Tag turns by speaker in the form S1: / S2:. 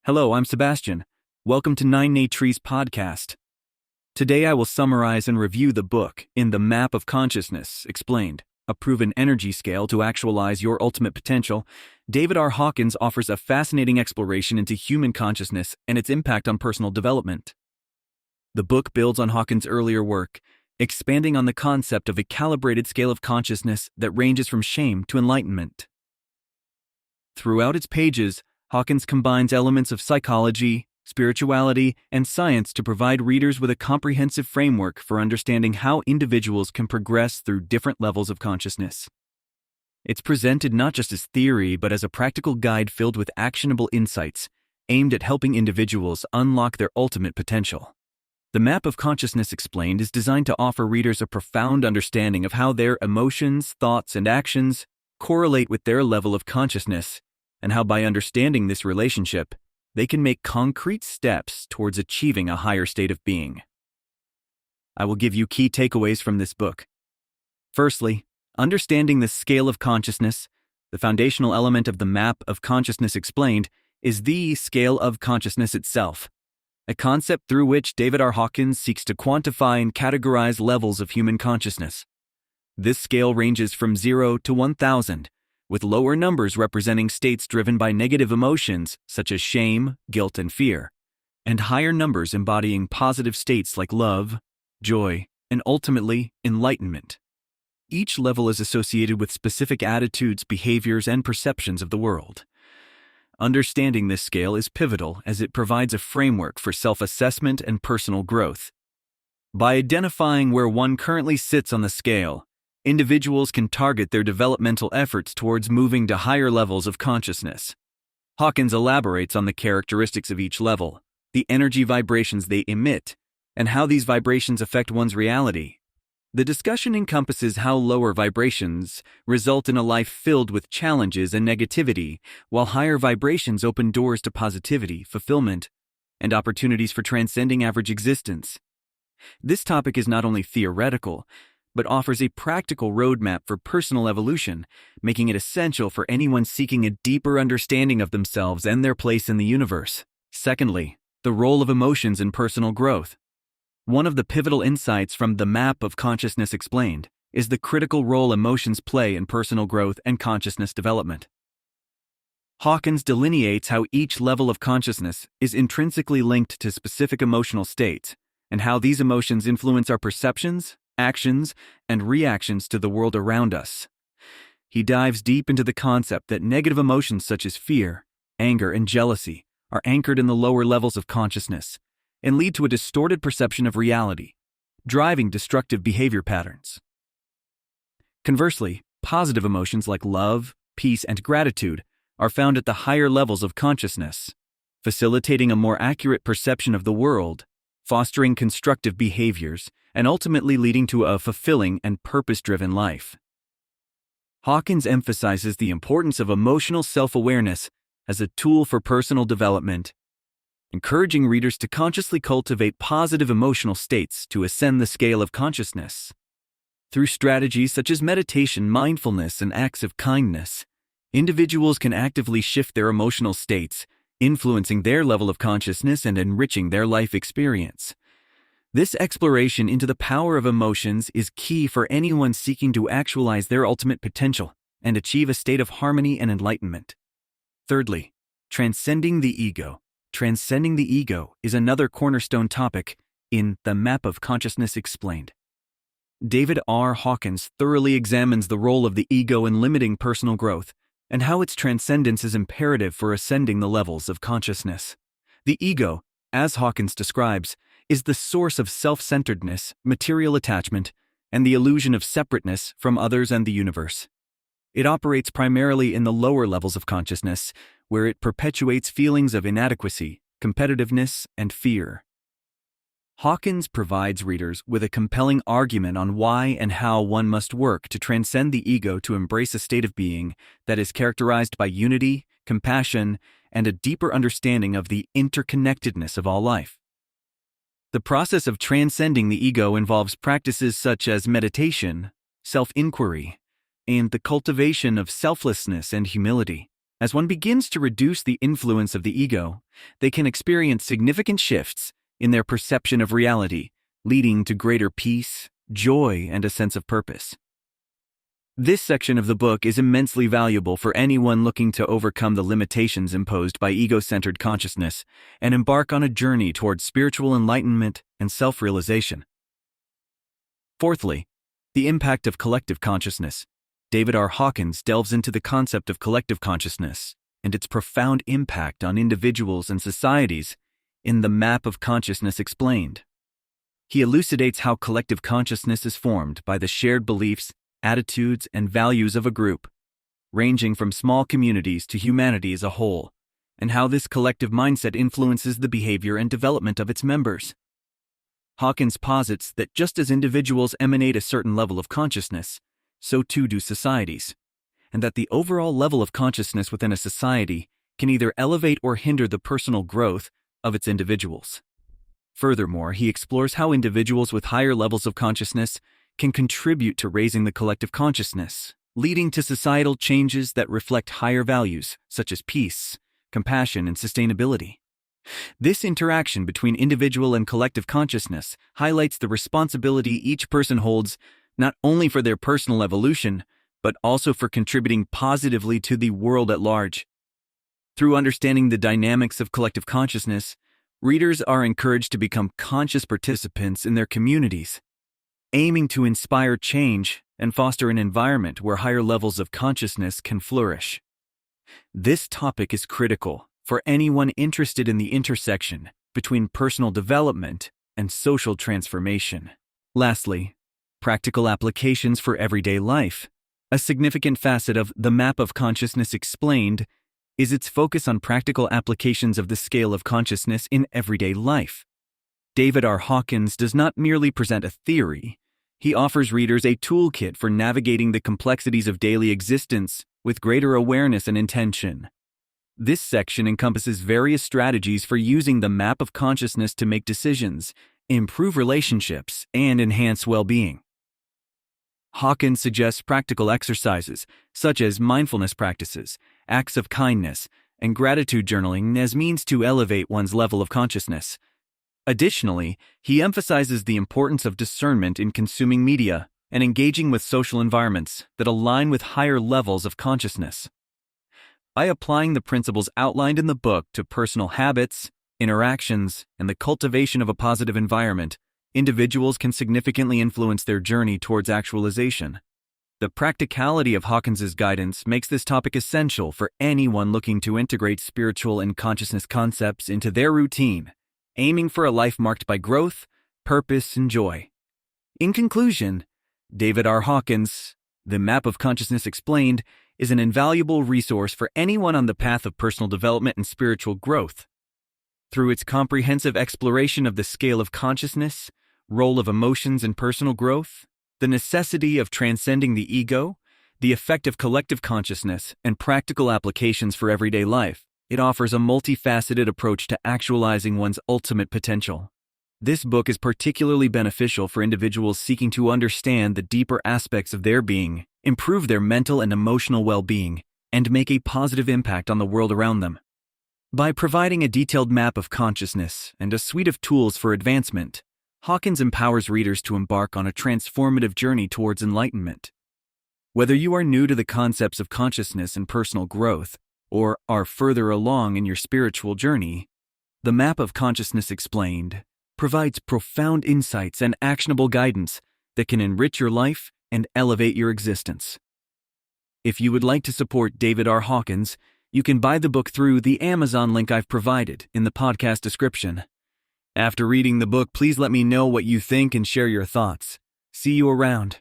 S1: Hello, I'm Sebastian. Welcome to Nine Nay Trees podcast. Today I will summarize and review the book In the Map of Consciousness Explained, a proven energy scale to actualize your ultimate potential. David R. Hawkins offers a fascinating exploration into human consciousness and its impact on personal development. The book builds on Hawkins' earlier work, expanding on the concept of a calibrated scale of consciousness that ranges from shame to enlightenment. Throughout its pages, Hawkins combines elements of psychology, spirituality, and science to provide readers with a comprehensive framework for understanding how individuals can progress through different levels of consciousness. It's presented not just as theory, but as a practical guide filled with actionable insights, aimed at helping individuals unlock their ultimate potential. The Map of Consciousness Explained is designed to offer readers a profound understanding of how their emotions, thoughts, and actions correlate with their level of consciousness, and how by understanding this relationship, they can make concrete steps towards achieving a higher state of being. I will give you key takeaways from this book. Firstly, understanding the scale of consciousness, the foundational element of the Map of Consciousness Explained, is the scale of consciousness itself, a concept through which David R. Hawkins seeks to quantify and categorize levels of human consciousness. This scale ranges from 0 to 1,000, with lower numbers representing states driven by negative emotions such as shame, guilt, and fear, and higher numbers embodying positive states like love, joy, and ultimately, enlightenment. Each level is associated with specific attitudes, behaviors, and perceptions of the world. Understanding this scale is pivotal as it provides a framework for self-assessment and personal growth. By identifying where one currently sits on the scale, individuals can target their developmental efforts towards moving to higher levels of consciousness. Hawkins elaborates on the characteristics of each level, the energy vibrations they emit, and how these vibrations affect one's reality. The discussion encompasses how lower vibrations result in a life filled with challenges and negativity, while higher vibrations open doors to positivity, fulfillment, and opportunities for transcending average existence. This topic is not only theoretical, but offers a practical roadmap for personal evolution, making it essential for anyone seeking a deeper understanding of themselves and their place in the universe. Secondly, the role of emotions in personal growth. One of the pivotal insights from the Map of Consciousness Explained is the critical role emotions play in personal growth and consciousness development. Hawkins delineates how each level of consciousness is intrinsically linked to specific emotional states, and how these emotions influence our perceptions, actions, and reactions to the world around us. He dives deep into the concept that negative emotions such as fear, anger, and jealousy are anchored in the lower levels of consciousness and lead to a distorted perception of reality, driving destructive behavior patterns. Conversely, positive emotions like love, peace, and gratitude are found at the higher levels of consciousness, facilitating a more accurate perception of the world, fostering constructive behaviors, and ultimately leading to a fulfilling and purpose-driven life. Hawkins emphasizes the importance of emotional self-awareness as a tool for personal development, encouraging readers to consciously cultivate positive emotional states to ascend the scale of consciousness. Through strategies such as meditation, mindfulness, and acts of kindness, individuals can actively shift their emotional states, influencing their level of consciousness and enriching their life experience. This exploration into the power of emotions is key for anyone seeking to actualize their ultimate potential and achieve a state of harmony and enlightenment. Thirdly, transcending the ego. Transcending the ego is another cornerstone topic in The Map of Consciousness Explained. David R. Hawkins thoroughly examines the role of the ego in limiting personal growth and how its transcendence is imperative for ascending the levels of consciousness. The ego, as Hawkins describes, is the source of self-centeredness, material attachment, and the illusion of separateness from others and the universe. It operates primarily in the lower levels of consciousness, where it perpetuates feelings of inadequacy, competitiveness, and fear. Hawkins provides readers with a compelling argument on why and how one must work to transcend the ego to embrace a state of being that is characterized by unity, compassion, and a deeper understanding of the interconnectedness of all life. The process of transcending the ego involves practices such as meditation, self-inquiry, and the cultivation of selflessness and humility. As one begins to reduce the influence of the ego, they can experience significant shifts in their perception of reality, leading to greater peace, joy, and a sense of purpose. This section of the book is immensely valuable for anyone looking to overcome the limitations imposed by ego-centered consciousness and embark on a journey towards spiritual enlightenment and self-realization. Fourthly, the impact of collective consciousness. David R. Hawkins delves into the concept of collective consciousness and its profound impact on individuals and societies in The Map of Consciousness Explained. He elucidates how collective consciousness is formed by the shared beliefs, attitudes, and values of a group, ranging from small communities to humanity as a whole, and how this collective mindset influences the behavior and development of its members. Hawkins posits that just as individuals emanate a certain level of consciousness, so too do societies, and that the overall level of consciousness within a society can either elevate or hinder the personal growth of its individuals. Furthermore, he explores how individuals with higher levels of consciousness can contribute to raising the collective consciousness, leading to societal changes that reflect higher values such as peace, compassion, and sustainability. This interaction between individual and collective consciousness highlights the responsibility each person holds not only for their personal evolution, but also for contributing positively to the world at large. Through understanding the dynamics of collective consciousness, readers are encouraged to become conscious participants in their communities, aiming to inspire change and foster an environment where higher levels of consciousness can flourish. This topic is critical for anyone interested in the intersection between personal development and social transformation. Lastly, practical applications for everyday life. A significant facet of The Map of Consciousness Explained is its focus on practical applications of the scale of consciousness in everyday life. David R. Hawkins does not merely present a theory, he offers readers a toolkit for navigating the complexities of daily existence with greater awareness and intention. This section encompasses various strategies for using the map of consciousness to make decisions, improve relationships, and enhance well-being. Hawkins suggests practical exercises, such as mindfulness practices, acts of kindness, and gratitude journaling as means to elevate one's level of consciousness. Additionally, he emphasizes the importance of discernment in consuming media and engaging with social environments that align with higher levels of consciousness. By applying the principles outlined in the book to personal habits, interactions, and the cultivation of a positive environment, individuals can significantly influence their journey towards actualization. The practicality of Hawkins's guidance makes this topic essential for anyone looking to integrate spiritual and consciousness concepts into their routine, aiming for a life marked by growth, purpose, and joy. In conclusion, David R. Hawkins' The Map of Consciousness Explained is an invaluable resource for anyone on the path of personal development and spiritual growth. Through its comprehensive exploration of the scale of consciousness, role of emotions in personal growth, the necessity of transcending the ego, the effect of collective consciousness, and practical applications for everyday life, it offers a multifaceted approach to actualizing one's ultimate potential. This book is particularly beneficial for individuals seeking to understand the deeper aspects of their being, improve their mental and emotional well-being, and make a positive impact on the world around them. By providing a detailed map of consciousness and a suite of tools for advancement, Hawkins empowers readers to embark on a transformative journey towards enlightenment. Whether you are new to the concepts of consciousness and personal growth, or are further along in your spiritual journey, The Map of Consciousness Explained provides profound insights and actionable guidance that can enrich your life and elevate your existence. If you would like to support David R. Hawkins, you can buy the book through the Amazon link I've provided in the podcast description. After reading the book, please let me know what you think and share your thoughts. See you around.